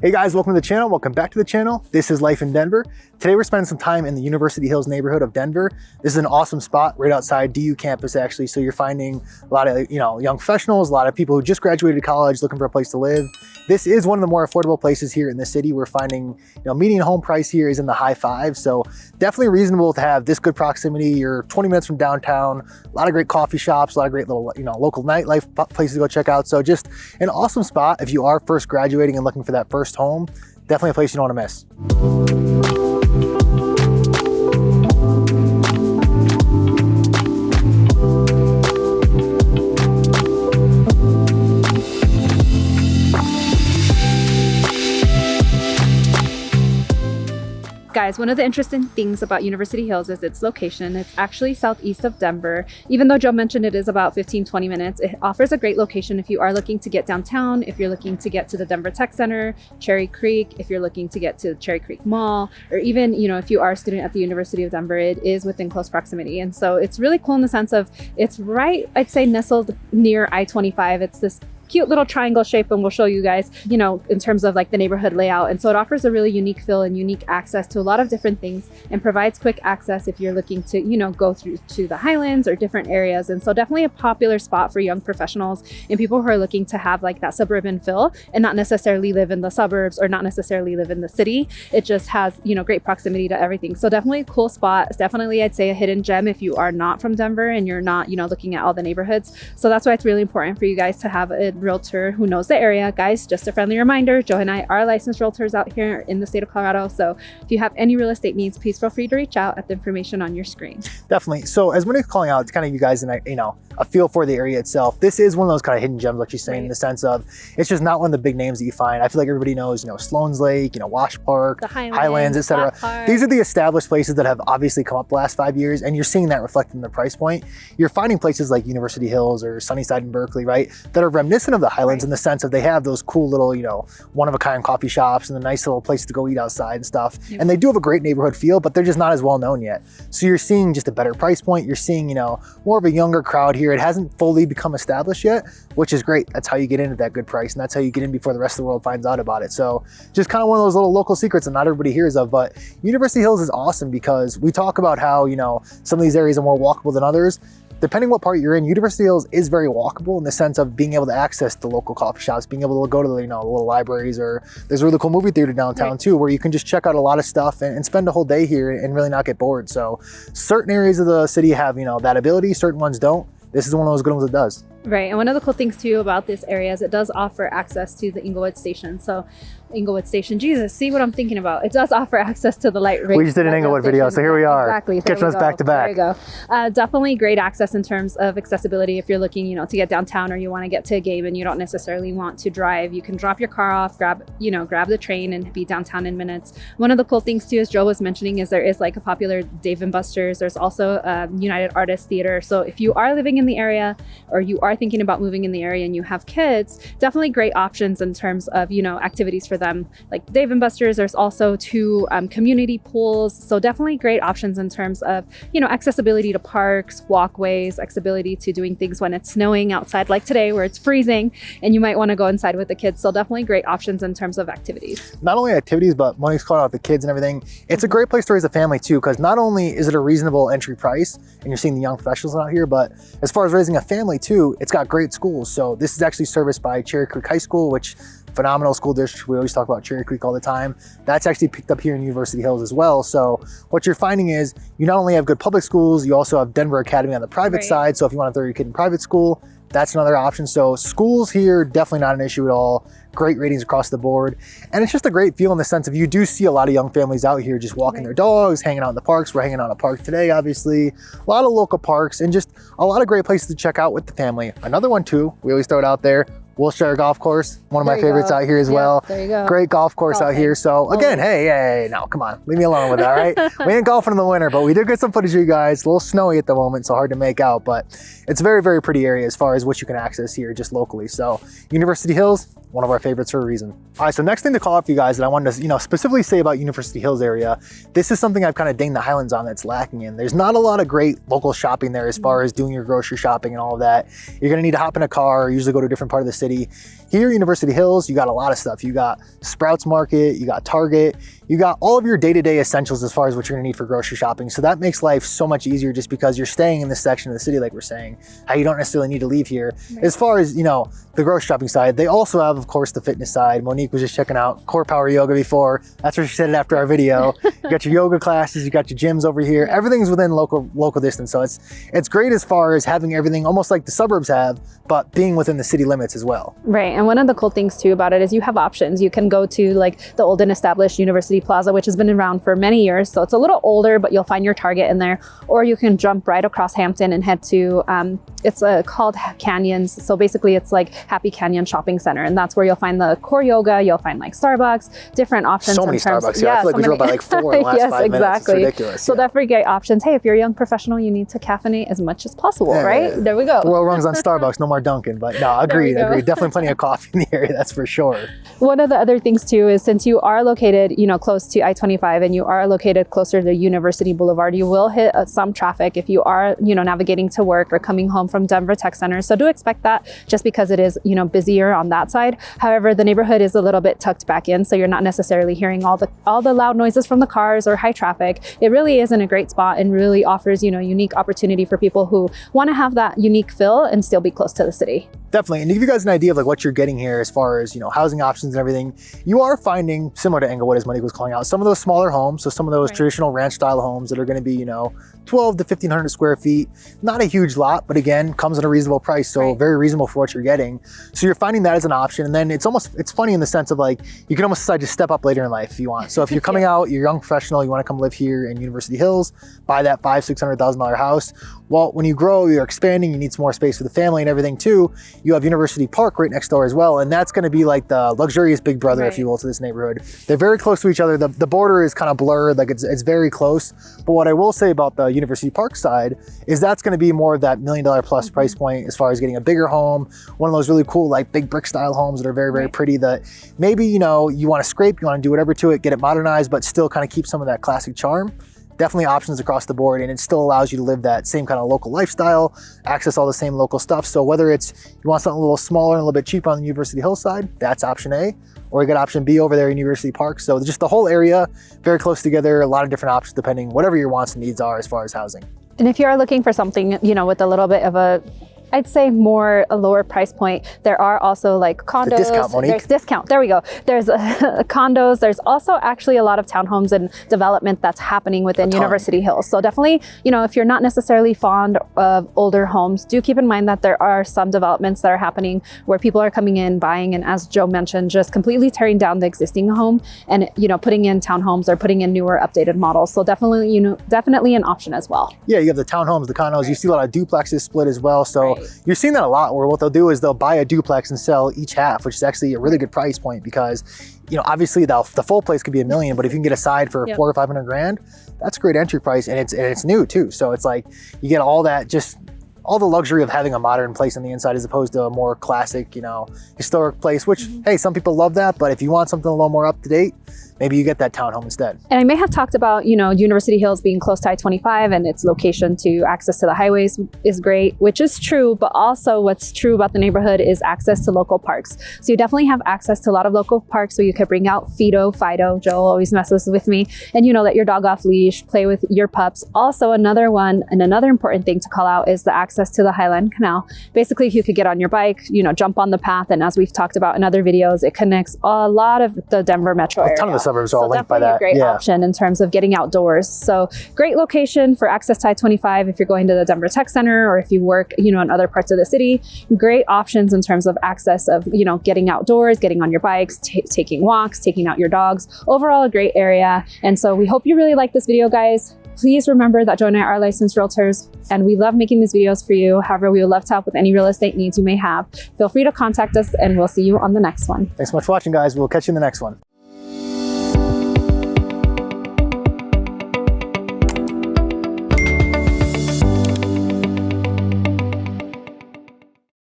Hey guys, welcome to the channel. Welcome back to the channel. This is Life in Denver. Today we're spending some time in the University Hills neighborhood of Denver. This is an awesome spot right outside DU campus actually. So you're finding a lot of young professionals, a lot of people who just graduated college looking for a place to live. This is one of the more affordable places here in the city. We're finding median home price here is in the high fives. So definitely reasonable to have this good proximity. You're 20 minutes from downtown, a lot of great coffee shops, a lot of great little local nightlife places to go check out. So just an awesome spot if you are first graduating and looking for that first home. Definitely a place you don't want to miss. Guys, one of the interesting things about University Hills is its location. It's actually southeast of Denver. Even though Joe mentioned it is about 15-20 minutes, it offers a great location if you are looking to get downtown, if you're looking to get to the Denver Tech Center, Cherry Creek, if you're looking to get to Cherry Creek Mall, or even, if you are a student at the University of Denver, it is within close proximity. And so it's really cool in the sense of it's right, I'd say, nestled near I-25. It's this cute little triangle shape, and we'll show you guys, in terms of like the neighborhood layout. And so it offers a really unique feel and unique access to a lot of different things and provides quick access if you're looking to, go through to the Highlands or different areas. And so definitely a popular spot for young professionals and people who are looking to have like that suburban feel and not necessarily live in the suburbs or not necessarily live in the city. It just has, great proximity to everything. So definitely a cool spot. It's definitely, I'd say, a hidden gem if you are not from Denver and you're not, looking at all the neighborhoods. So that's why it's really important for you guys to have a realtor who knows the area. Guys, just a friendly reminder, Joe and I are licensed realtors out here in the state of Colorado. So if you have any real estate needs, please feel free to reach out at the information on your screen. Definitely. So as Monique's calling out, it's kind of you guys a feel for the area itself. This is one of those kind of hidden gems, like she's saying, in the sense of it's just not one of the big names that you find. I feel like everybody knows, Sloan's Lake, Wash Park, the Highlands, etc. These are the established places that have obviously come up the last 5 years, and you're seeing that reflected in the price point. You're finding places like University Hills or Sunnyside in Berkeley, right, that are reminiscent of the Highlands in the sense of they have those cool little, one-of-a-kind coffee shops and the nice little places to go eat outside and stuff. Yep. And they do have a great neighborhood feel, but they're just not as well known yet. So you're seeing just a better price point. You're seeing, more of a younger crowd here. It hasn't fully become established yet, which is great. That's how you get in at that good price, and that's how you get in before the rest of the world finds out about it. So just kind of one of those little local secrets that not everybody hears of, but University Hills is awesome because we talk about how, some of these areas are more walkable than others. Depending what part you're in, University Hills is very walkable in the sense of being able to access the local coffee shops, being able to go to the, the little libraries, or there's a really cool movie theater downtown too, where you can just check out a lot of stuff and spend a whole day here and really not get bored. So certain areas of the city have, that ability, certain ones don't. This is one of those good ones that does. Right, and one of the cool things too about this area is it does offer access to the Inglewood Station. So Inglewood Station, Jesus, see what I'm thinking about. It does offer access to the light rail. We just did an Inglewood video, so here we are. Exactly. Catching us back to back. There you go. Definitely great access in terms of accessibility. If you're looking, to get downtown or you want to get to a game and you don't necessarily want to drive, you can drop your car off, grab the train and be downtown in minutes. One of the cool things too, as Joe was mentioning, is there is like a popular Dave & Buster's. There's also United Artists Theater. So if you are living in the area or you are thinking about moving in the area and you have kids, definitely great options in terms of, activities for them. Like Dave & Buster's, there's also 2 community pools. So definitely great options in terms of, accessibility to parks, walkways, accessibility to doing things when it's snowing outside, like today where it's freezing and you might want to go inside with the kids. So definitely great options in terms of activities. Not only activities, but Monique's calling out the kids and everything. It's a great place to raise a family too, because not only is it a reasonable entry price and you're seeing the young professionals out here, but as far as raising a family too, it's got great schools. So this is actually serviced by Cherry Creek High School, which phenomenal school district. We always talk about Cherry Creek all the time. That's actually picked up here in University Hills as well. So what you're finding is you not only have good public schools, you also have Denver Academy on the private side. So if you want to throw your kid in private school, that's another option. So schools here, definitely not an issue at all. Great ratings across the board. And it's just a great feel in the sense of you do see a lot of young families out here just walking their dogs, hanging out in the parks. We're hanging out in a park today, obviously. A lot of local parks and just a lot of great places to check out with the family. Another one too, we always throw it out there, Wilshire Golf Course, one of my favorites out here as well. There you go. Great golf course out here. So again, hey, no, come on, leave me alone with that, all right? We ain't golfing in the winter, but we did get some footage of you guys. A little snowy at the moment, so hard to make out, but it's a very, very pretty area as far as what you can access here just locally. So University Hills, one of our favorites for a reason. All right, so next thing to call out for you guys that I wanted to, specifically say about University Hills area, this is something I've kind of dinged the Highlands on that's lacking in. There's not a lot of great local shopping there as far as doing your grocery shopping and all of that. You're gonna need to hop in a car or usually go to a different part of the city. Here at University Hills, you got a lot of stuff. You got Sprouts Market, you got Target, you got all of your day-to-day essentials as far as what you're gonna need for grocery shopping. So that makes life so much easier just because you're staying in this section of the city, like we're saying, how you don't necessarily need to leave here. Right. As far as, the grocery shopping side, they also have, of course, the fitness side. Monique was just checking out Core Power Yoga before. That's where she said it after our video. You got your yoga classes, you got your gyms over here. Everything's within local distance. So it's great as far as having everything almost like the suburbs have, but being within the city limits as well. Right, and one of the cool things too about it is you have options. You can go to like the old and established University Plaza, which has been around for many years. So it's a little older, but you'll find your Target in there. Or you can jump right across Hampton and head to, it's called Canyons. So basically it's like Happy Canyon Shopping Center. And that's where you'll find the Core Yoga, you'll find like Starbucks, different options. So many Starbucks here. I feel like we drove by like 4 in the last 5 minutes. It's ridiculous. So definitely great options. Hey, if you're a young professional, you need to caffeinate as much as possible, right? There we go. The world runs on Starbucks, no more Dunkin'. But no, agreed. Definitely plenty of coffee in the area, that's for sure. One of the other things too is since you are located, close to I-25 and you are located closer to University Boulevard, you will hit some traffic if you are, navigating to work or coming home from Denver Tech Center. So do expect that just because it is, busier on that side. However, the neighborhood is a little bit tucked back in, so you're not necessarily hearing all the loud noises from the cars or high traffic. It really is in a great spot and really offers, unique opportunity for people who want to have that unique feel and still be close to the city. Definitely, and to give you guys an idea of like what you're getting here as far as housing options and everything, you are finding, similar to Englewood as Monique was calling out, some of those smaller homes, so some of those traditional ranch style homes that are going to be 12 to 1,500 square feet, not a huge lot, but again comes at a reasonable price, so very reasonable for what you're getting. So you're finding that as an option, and then it's funny in the sense of like you can almost decide to step up later in life if you want. So if you're coming out, you're a young professional, you want to come live here in University Hills, buy that $500,000-$600,000 house. Well, when you grow, you're expanding, you need some more space for the family and everything too. You have University Park right next door as well, and that's going to be like the luxurious big brother, if you will, to this neighborhood. They're very close to each other. The border is kind of blurred, like it's very close. But what I will say about the University Park side is that's going to be more of that $1 million plus price point as far as getting a bigger home, one of those really cool like big brick style homes that are very, very pretty that maybe, you want to scrape, you want to do whatever to it, get it modernized, but still kind of keep some of that classic charm. Definitely options across the board, and it still allows you to live that same kind of local lifestyle, access all the same local stuff. So whether it's you want something a little smaller and a little bit cheaper on the University Hill side, that's option A, or you got option B over there in University Park. So just the whole area, very close together, a lot of different options depending whatever your wants and needs are as far as housing. And if you are looking for something, with a little bit of I'd say a lower price point. There are also like condos. Discount, Monique. There's discount. There we go. There's condos. There's also actually a lot of townhomes and development that's happening within University Hills. So definitely, if you're not necessarily fond of older homes, do keep in mind that there are some developments that are happening where people are coming in, buying, and as Joe mentioned, just completely tearing down the existing home and putting in townhomes or putting in newer, updated models. So definitely, definitely an option as well. Yeah, you have the townhomes, the condos. You see a lot of duplexes split as well. So. You're seeing that a lot where what they'll do is they'll buy a duplex and sell each half, which is actually a really good price point because, obviously the full place could be $1 million, but if you can get a side for $400,000 or $500,000, that's a great entry price, and it's new too. So it's like you get all that, just all the luxury of having a modern place on the inside as opposed to a more classic, historic place, which, hey, some people love that, but if you want something a little more up to date, maybe you get that townhome instead. And I may have talked about, University Hills being close to I-25 and its location to access to the highways is great, which is true, but also what's true about the neighborhood is access to local parks. So you definitely have access to a lot of local parks where you could bring out Fido, Joe always messes with me, and let your dog off leash, play with your pups. Also another important thing to call out is the access to the Highland Canal. Basically, if you could get on your bike, jump on the path, and as we've talked about in other videos, it connects a lot of the Denver metro area. A ton of the suburbs are all linked by that. A great option in terms of getting outdoors. So great location for access to I-25 if you're going to the Denver Tech Center or if you work, in other parts of the city. Great options in terms of access of, getting outdoors, getting on your bikes, taking walks, taking out your dogs. Overall, a great area. And so we hope you really like this video, guys. Please remember that Joe and I are licensed realtors and we love making these videos for you. However, we would love to help with any real estate needs you may have. Feel free to contact us and we'll see you on the next one. Thanks so much for watching, guys. We'll catch you in the next one.